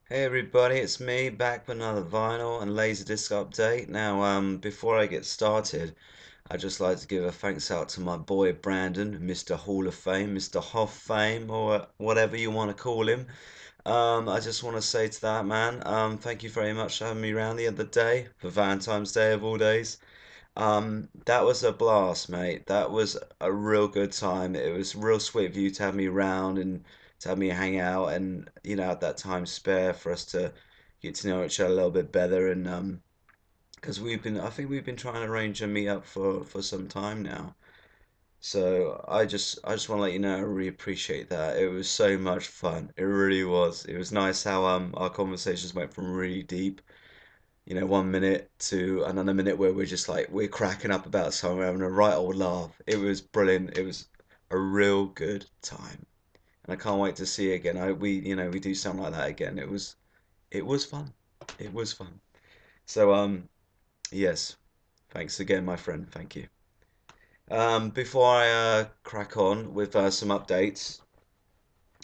Hey everybody, it's me back with another vinyl and laserdisc update. Now, before I get started, I'd just like to give a thanks out to my boy Brandon, Mr. Hall of Fame, Mr. Hoff Fame, or whatever you want to call him. I just want to say to that man, thank you very much for having me around the other day for Valentine's Day of all days. That was a blast, mate. That was a real good time. It was real sweet of you to have me around and to have me hang out and have that time spare for us to get to know each other a little bit better and because I think we've been trying to arrange a meet up for some time now. So I just want to let you know I really appreciate that. It was so much fun. It really was. It was nice how our conversations went from really deep, 1 minute to another minute where we're just like we're cracking up about something, we're having a right old laugh. It was brilliant. It was a real good time, and I can't wait to see it again. We do something like that again. It was fun. It was fun. So yes, thanks again, my friend. Thank you. Before I crack on with some updates,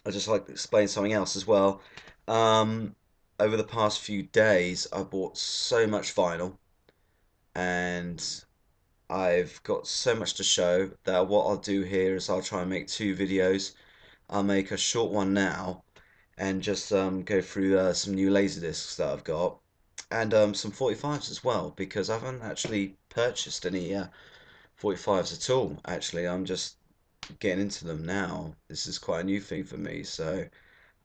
I'd just like to explain something else as well. Um, Over the past few days, I bought so much vinyl and I've got so much to show that what I'll do here is I'll try and make two videos. I'll make a short one now and just go through some new Laserdiscs that I've got and some 45s as well because I haven't actually purchased any 45s at all. Actually, I'm just getting into them now. This is quite a new thing for me, so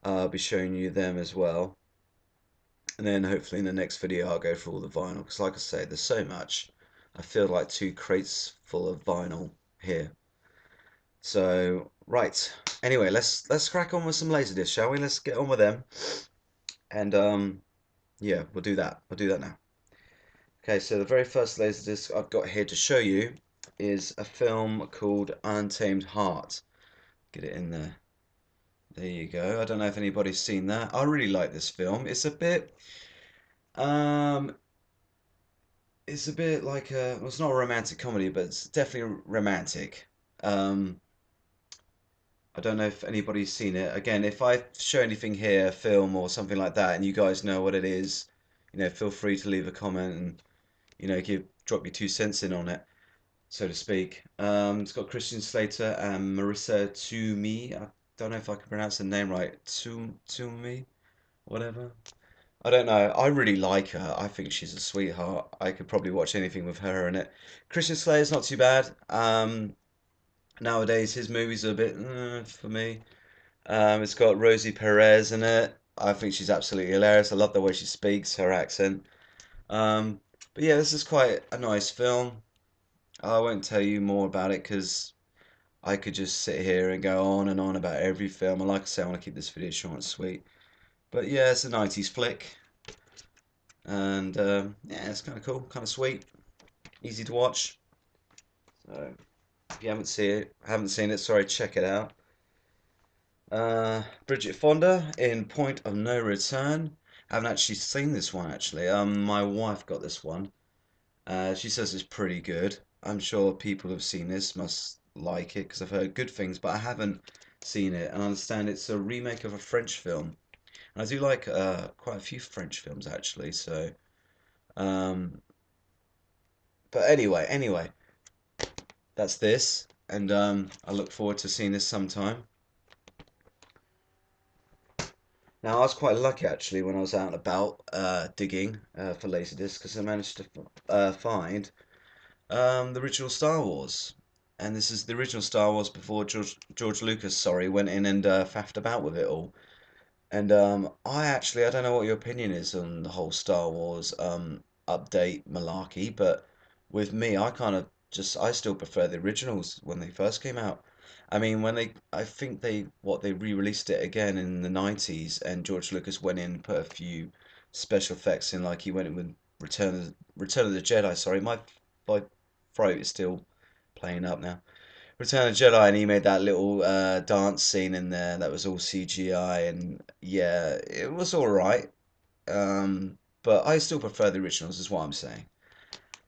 I'll be showing you them as well. And then hopefully in the next video I'll go through all the vinyl because like I say, there's so much. I feel like two crates full of vinyl here. So, right. Anyway, let's crack on with some Laserdiscs, shall we? Let's get on with them. And yeah, we'll do that. We'll do that now. Okay, so the very first Laserdisc I've got here to show you is a film called Untamed Heart. Get it in there. There you go. I don't know if anybody's seen that. I really like this film. Um it's a bit like a well, it's not a romantic comedy, but it's definitely romantic. Um I don't know if anybody's seen it. Again, if I show anything here, film or something like that, and you guys know what it is, feel free to leave a comment and drop your 2 cents in on it, so to speak. It's got Christian Slater and Marissa Toomey. I don't know if I can pronounce the name right. Toomey, whatever. I don't know. I really like her. I think she's a sweetheart. I could probably watch anything with her in it. Christian Slater's not too bad. Nowadays his movies are a bit for me. It's got Rosie Perez in it. I think she's absolutely hilarious. I love the way she speaks, her accent. Um, but yeah, this is quite a nice film. I won't tell you more about it because I could just sit here and go on and on about every film. And like I say, I want to keep this video short and sweet. But yeah, it's a 90s flick. And yeah, it's kind of cool, kind of sweet, easy to watch. So if you haven't seen it, sorry, check it out. Bridget Fonda in Point of No Return. I haven't actually seen this one actually. My wife got this one. She says it's pretty good. I'm sure people who've seen this must like it because I've heard good things, but I haven't seen it and I understand it's a remake of a French film. And I do like quite a few French films actually. So, um, but anyway, that's this, and I look forward to seeing this sometime. Now, I was quite lucky actually when I was out and about digging for Laserdisc because I managed to find the original Star Wars. And this is the original Star Wars before George Lucas, sorry, went in and faffed about with it all. And I don't know what your opinion is on the whole Star Wars update malarkey, but with me, I still prefer the originals when they first came out. I mean, I think they re-released it again in the 90s, and George Lucas went in and put a few special effects in, like he went in with Return of the Jedi. Sorry, my throat is still playing up now. Return of the Jedi, and he made that little dance scene in there that was all CGI, and yeah, it was all right. But I still prefer the originals, is what I'm saying.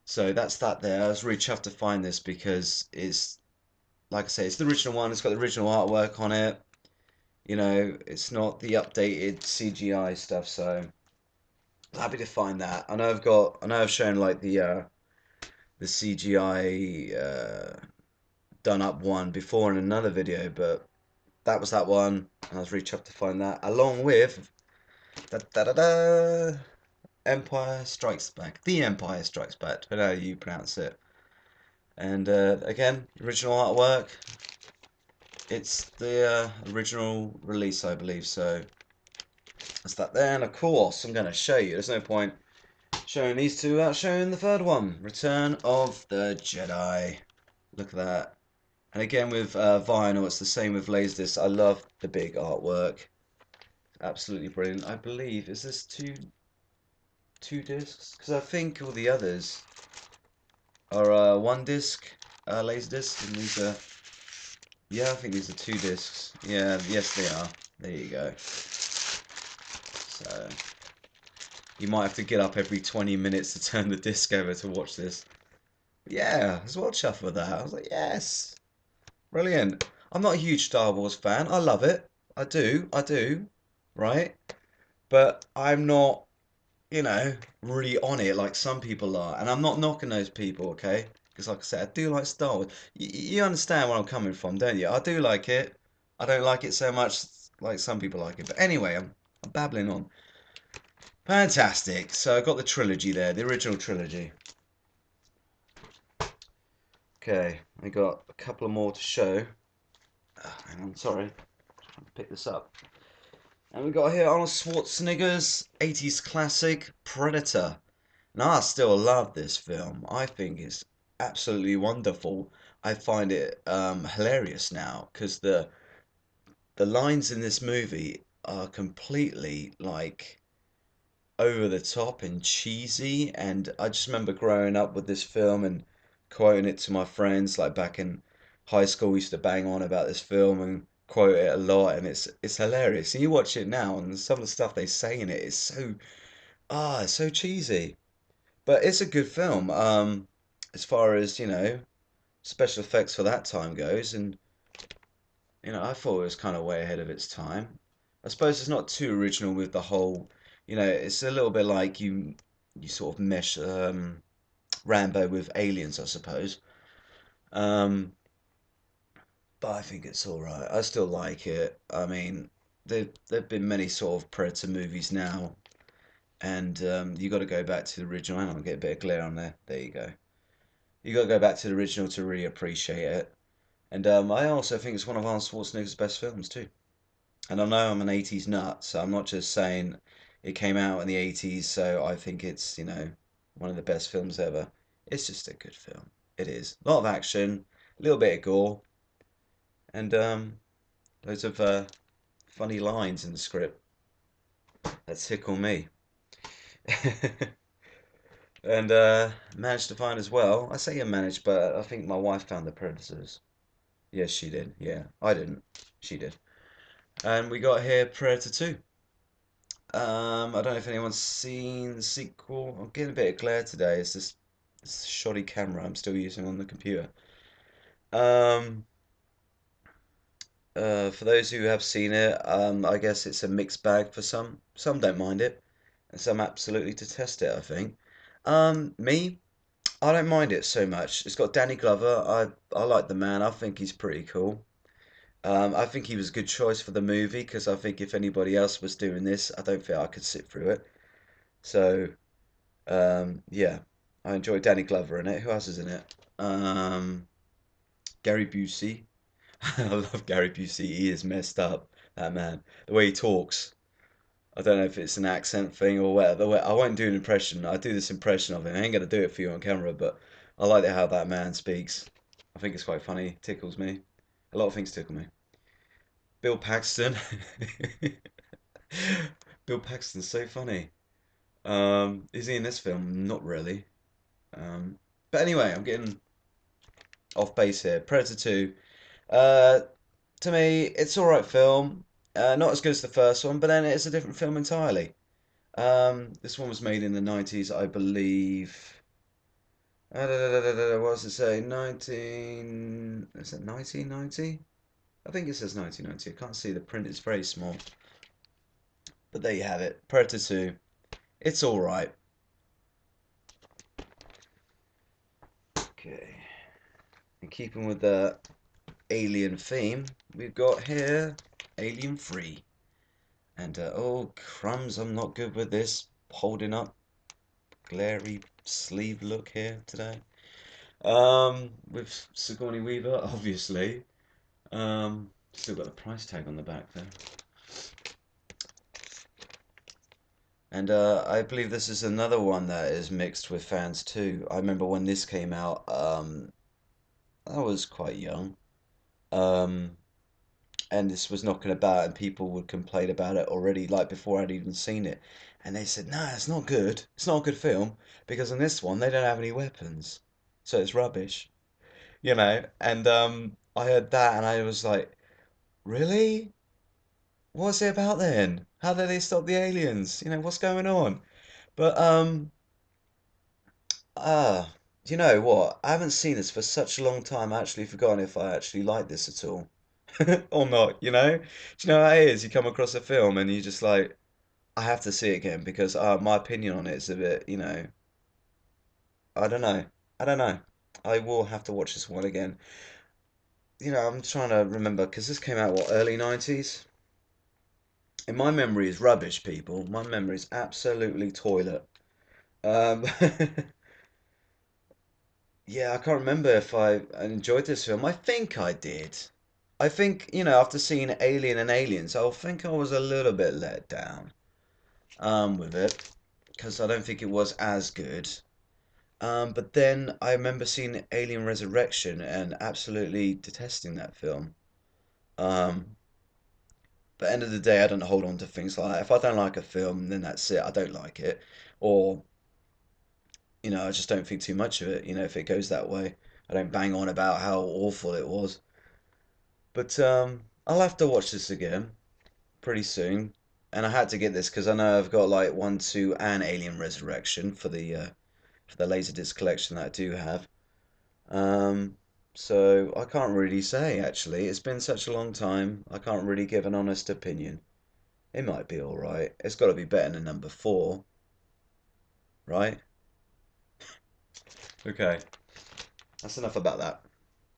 So that's that there. I was really chuffed to find this because it's like I say, it's the original one. It's got the original artwork on it. You know, it's not the updated CGI stuff, so happy to find that. I know I've shown like the CGI done up one before in another video, but that was that one. And I was really chuffed to find that, along with da, da, da, da, Empire Strikes Back, The Empire Strikes Back, I know how you pronounce it. And again, original artwork. It's the original release, I believe. So that's that there. And of course, I'm going to show you. There's no point showing these two without showing the third one. Return of the Jedi. Look at that. And again with vinyl, it's the same with Laserdisc. I love the big artwork. Absolutely brilliant. I believe, is this two discs? Because I think all the others are one disc, Laserdisc, and these are, yeah, I think these are two discs. Yeah, yes they are. There you go. So you might have to get up every 20 minutes to turn the disc over to watch this. But yeah, I was well chuffed with that. I was like, yes, brilliant. I'm not a huge Star Wars fan. I love it. I do, right? But I'm not, you know, really on it like some people are. And I'm not knocking those people, okay? Because like I said, I do like Star Wars. You understand where I'm coming from, don't you? I do like it. I don't like it so much like some people like it. But anyway, I'm babbling on. Fantastic. So I got the trilogy there, the original trilogy. Okay, I got a couple of more to show. Hang on, sorry. Trying to pick this up. And we got here Arnold Schwarzenegger's 80s classic Predator. Now I still love this film. I think it's absolutely wonderful. I find it hilarious now because the lines in this movie are completely like over the top and cheesy. And I just remember growing up with this film and quoting it to my friends. Like back in high school, we used to bang on about this film and quote it a lot. And it's hilarious. And you watch it now, and some of the stuff they say in it is so it's so cheesy. But it's a good film. As far as special effects for that time goes, and I thought it was kind of way ahead of its time. I suppose it's not too original with the whole, it's a little bit like you sort of mesh Rambo with aliens, I suppose. Um, but I think it's all right. I still like it. I mean, there've been many sort of Predator movies now, and you got to go back to the original. Hang on, get a bit of glare on there. There you go. You got to go back to the original to really appreciate it. And I also think it's one of Arnold Schwarzenegger's best films too. And I know I'm an 80s nut, so I'm not just saying it came out in the 80s, so I think it's, one of the best films ever. It's just a good film. It is. A lot of action, a little bit of gore, and loads of funny lines in the script that tickle me. And managed to find as well. I say you managed, but I think my wife found the Predators. Yes, she did. Yeah, I didn't. She did. And we got here Predator 2. I don't know if anyone's seen the sequel. I'm getting a bit of glare today. It's this shoddy camera I'm still using on the computer. Um, for those who have seen it, I guess it's a mixed bag for some. Some don't mind it, and some absolutely detest it, I think. Me, I don't mind it so much. It's got Danny Glover. I like the man. I think he's pretty cool. I think he was a good choice for the movie because I think if anybody else was doing this, I don't think I could sit through it. So, yeah, I enjoy Danny Glover in it. Who else is in it? Gary Busey. I love Gary Busey. He is messed up, that man. The way he talks. I don't know if it's an accent thing or whatever. I won't do an impression. I do this impression of him. I ain't gonna do it for you on camera, but I like how that man speaks. I think it's quite funny. Tickles me. A lot of things tickle me. Bill Paxton. Bill Paxton's so funny. Is he in this film? Not really. Um, but anyway, I'm getting off base here. Predator 2. Uh, to me, it's alright film. Not as good as the first one, but then it's a different film entirely. This one was made in the 90s, I believe. What does it say? 19. Is it 1990? I think it says 1990. I can't see, the print is very small. But there you have it. Predator 2. It's alright. Okay. And keeping with the Alien theme, we've got here Alien 3. And oh crumbs, I'm not good with this holding up glary sleeve look here today. With Sigourney Weaver, obviously. Still got the price tag on the back there. And I believe this is another one that is mixed with fans too. I remember when this came out, I was quite young. Um, and this was knocking about, and people would complain about it already, like before I'd even seen it. And they said, "Nah, it's not good. It's not a good film because in this one they don't have any weapons, so it's rubbish." And I heard that, and I was like, "Really? What's it about then? How did they stop the aliens? What's going on?" But do you know what? I haven't seen this for such a long time. I actually forgotten if I actually like this at all or not. Do you know how it is? You come across a film and you just like, I have to see it again because my opinion on it is a bit, I don't know. I don't know. I will have to watch this one again. I'm trying to remember because this came out, what, early 90s? And my memory is rubbish, people. My memory is absolutely toilet. Um, yeah, I can't remember if I enjoyed this film. I think I did. I think, after seeing Alien and Aliens, I think I was a little bit let down with it because I don't think it was as good. But then I remember seeing Alien Resurrection and absolutely detesting that film. Um, but at the end of the day, I don't hold on to things like that. If I don't like a film, then that's it. I don't like it. Or, I just don't think too much of it, if it goes that way. I don't bang on about how awful it was. But I'll have to watch this again pretty soon. And I had to get this because I know I've got like 1, 2, and Alien Resurrection for the Laserdisc collection that I do have. Um, so I can't really say actually. It's been such a long time. I can't really give an honest opinion. It might be all right. It's got to be better than number 4, right? Okay, that's enough about that.